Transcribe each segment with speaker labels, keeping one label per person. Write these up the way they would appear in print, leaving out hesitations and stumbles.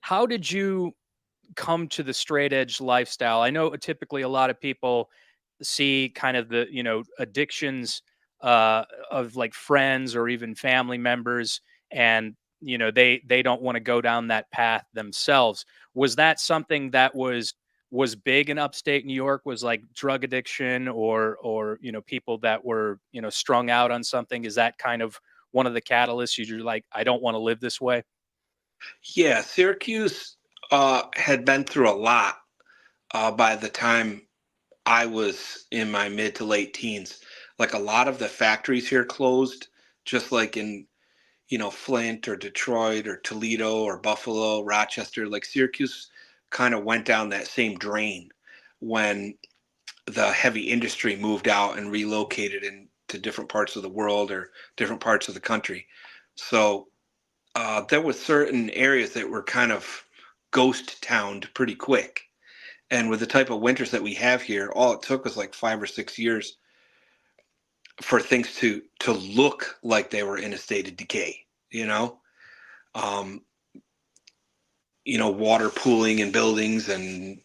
Speaker 1: How did you come to the straight edge lifestyle? I know typically a lot of people see kind of the, addictions of like friends or even family members, and they don't want to go down that path themselves. Was that something that was big in upstate New York? Was like drug addiction or people that were, strung out on something? Is that kind of one of the catalysts? You're like, I don't want to live this way.
Speaker 2: Yeah, Syracuse had been through a lot by the time I was in my mid to late teens. Like a lot of the factories here closed, just like in, Flint or Detroit or Toledo or Buffalo, Rochester. Like Syracuse kind of went down that same drain when the heavy industry moved out and relocated into different parts of the world or different parts of the country. So there was certain areas that were kind of ghost towned pretty quick. And with the type of winters that we have here, all it took was like 5 or 6 years for things to look like they were in a state of decay. You know, um, water pooling in buildings and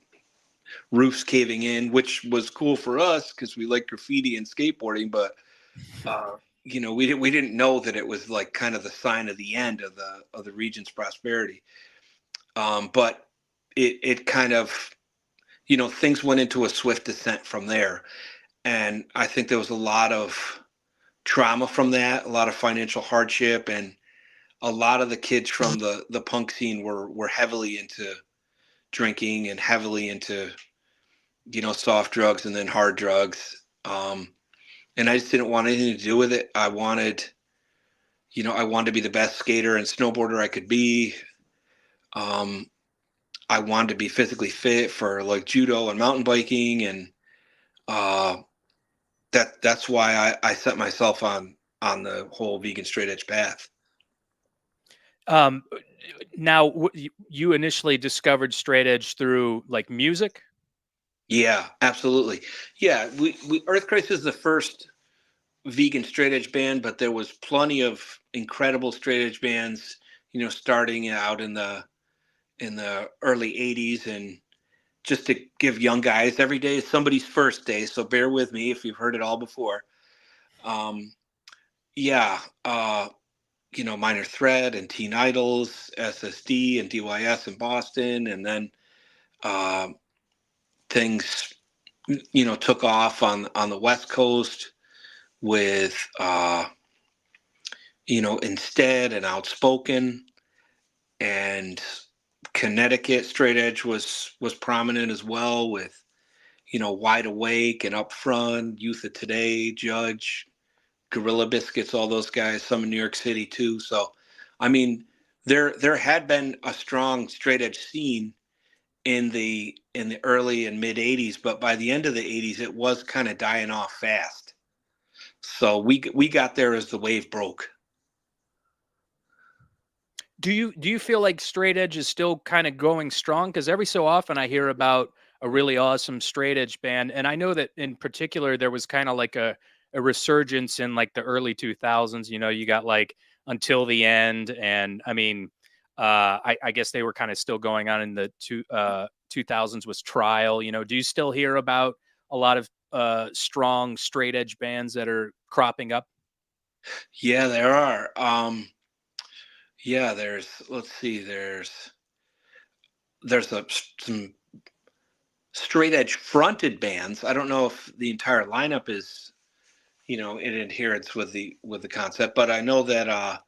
Speaker 2: roofs caving in, which was cool for us because we like graffiti and skateboarding. But we didn't know that it was like kind of the sign of the end of the region's prosperity. But it kind of, things went into a swift descent from there. And I think there was a lot of trauma from that, a lot of financial hardship, and a lot of the kids from the punk scene were heavily into drinking and heavily into, soft drugs and then hard drugs. And I just didn't want anything to do with it. I wanted to be the best skater and snowboarder I could be. Um, I wanted to be physically fit for like judo and mountain biking, and uh, that's why I set myself on the whole vegan straight edge path.
Speaker 1: Um, Now, you initially discovered straight edge through like music.
Speaker 2: Yeah, absolutely. Yeah, we Earth Crisis is the first vegan straight edge band, but there was plenty of incredible straight edge bands, starting out in the early '80s. And just to give young guys, every day is somebody's first day, so bear with me if you've heard it all before. Um, yeah, Minor Threat and Teen Idols, SSD and DYS in Boston, and then uh, things, took off on the West Coast with Instead and Outspoken, and Connecticut straight edge was prominent as well with Wide Awake and Upfront, Youth of Today, Judge, Gorilla Biscuits, all those guys, some in New York City too. So, I mean, there had been a strong straight edge scene in the early and mid '80s, but by the end of the '80s, it was kind of dying off fast. So we got there as the wave broke.
Speaker 1: Do you feel like straight edge is still kind of going strong? Because every so often I hear about a really awesome straight edge band, and I know that in particular there was kind of like a resurgence in like the early 2000s. You got like Until the End, and I mean, I guess they were kind of still going on in the 2000s was Trial. Do you still hear about a lot of strong straight edge bands that are cropping up?
Speaker 2: Yeah, there are. Yeah, let's see, there's some straight edge fronted bands. I don't know if the entire lineup is, in adherence with the concept, but I know that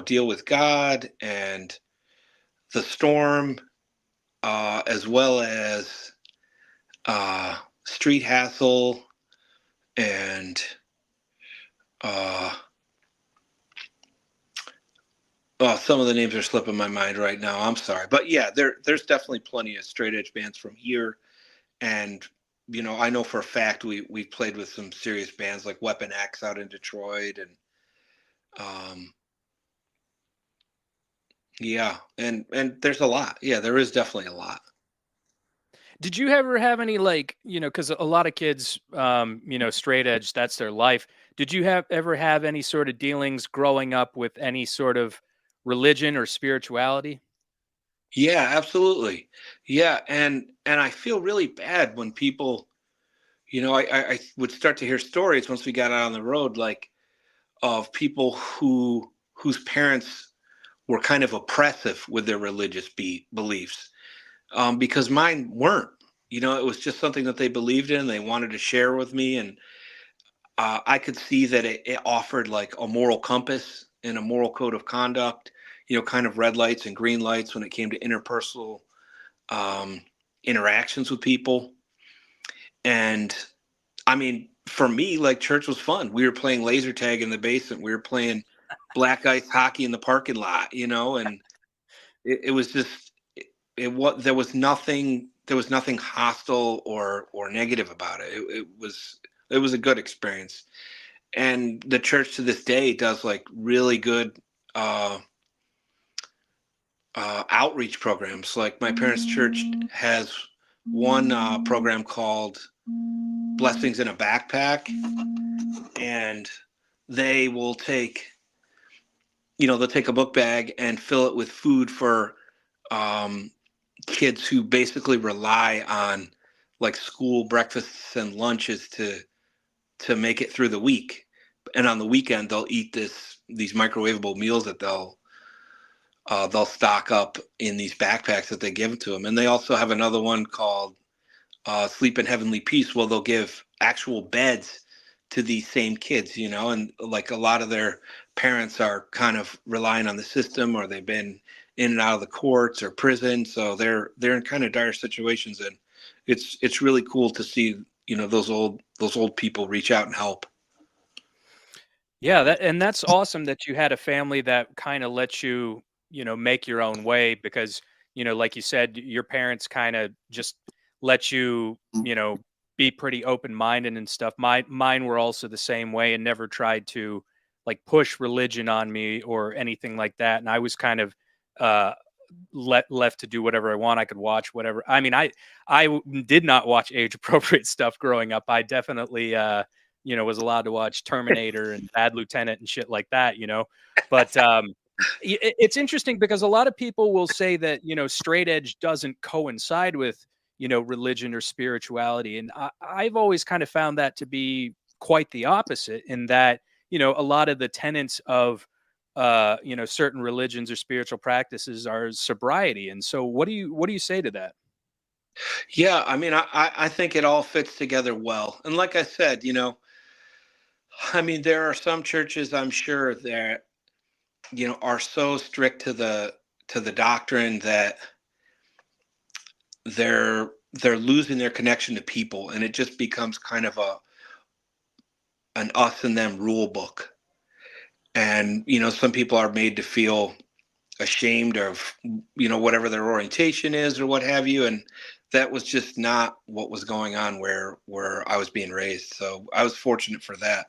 Speaker 2: Deal with God and The Storm, as well as Street Hassle and uh, oh, some of the names are slipping my mind right now. I'm sorry, but yeah, there's definitely plenty of straight edge bands from here. And I know for a fact we've played with some serious bands like Weapon X out in Detroit, and Um, yeah, and there's a lot. Yeah, there is definitely a lot.
Speaker 1: Did you ever have any like, because a lot of kids, straight edge, that's their life. Did you have ever have any sort of dealings growing up with any sort of religion or spirituality?
Speaker 2: Yeah, absolutely. Yeah, and I feel really bad when people, I would start to hear stories once we got out on the road, like of people whose parents were kind of oppressive with their religious beliefs, because mine weren't. It was just something that they believed in. They wanted to share with me, and I could see that it offered like a moral compass and a moral code of conduct. Kind of red lights and green lights when it came to interpersonal um, interactions with people. And I mean, for me, like church was fun. We were playing laser tag in the basement. We were playing black ice hockey in the parking lot, and it was just what there was nothing hostile or negative about it. It was a good experience. And the church to this day does like really good uh, outreach programs. Like my parents' church has one program called Blessings in a Backpack, and they will they'll take a book bag and fill it with food for um, kids who basically rely on like school breakfasts and lunches to make it through the week. And on the weekend, they'll eat these microwavable meals that they'll stock up in these backpacks that they give to them. And they also have another one called Sleep in Heavenly Peace. Well, they'll give actual beds to these same kids, and like a lot of their parents are kind of relying on the system, or they've been in and out of the courts or prison, so they're in kind of dire situations, and it's really cool to see those old people reach out and help.
Speaker 1: Yeah, that's awesome that you had a family that kind of let you, make your own way because, like you said, your parents kind of just let you, be pretty open-minded and stuff. Mine were also the same way and never tried to like push religion on me or anything like that. And I was kind of uh left to do whatever I want. I could watch whatever. I mean, did not watch age appropriate stuff growing up. I definitely was allowed to watch Terminator and Bad Lieutenant and shit like that, But it's interesting because a lot of people will say that, straight edge doesn't coincide with, religion or spirituality. And I've always kind of found that to be quite the opposite in that, a lot of the tenets of certain religions or spiritual practices are sobriety. And so what do you say to that?
Speaker 2: Yeah, I mean, I think it all fits together well. And like I said, I mean, there are some churches I'm sure that are so strict to the doctrine that they're losing their connection to people, and it just becomes kind of an us and them rule book. And some people are made to feel ashamed of whatever their orientation is or what have you, and that was just not what was going on where I was being raised. So I was fortunate for that.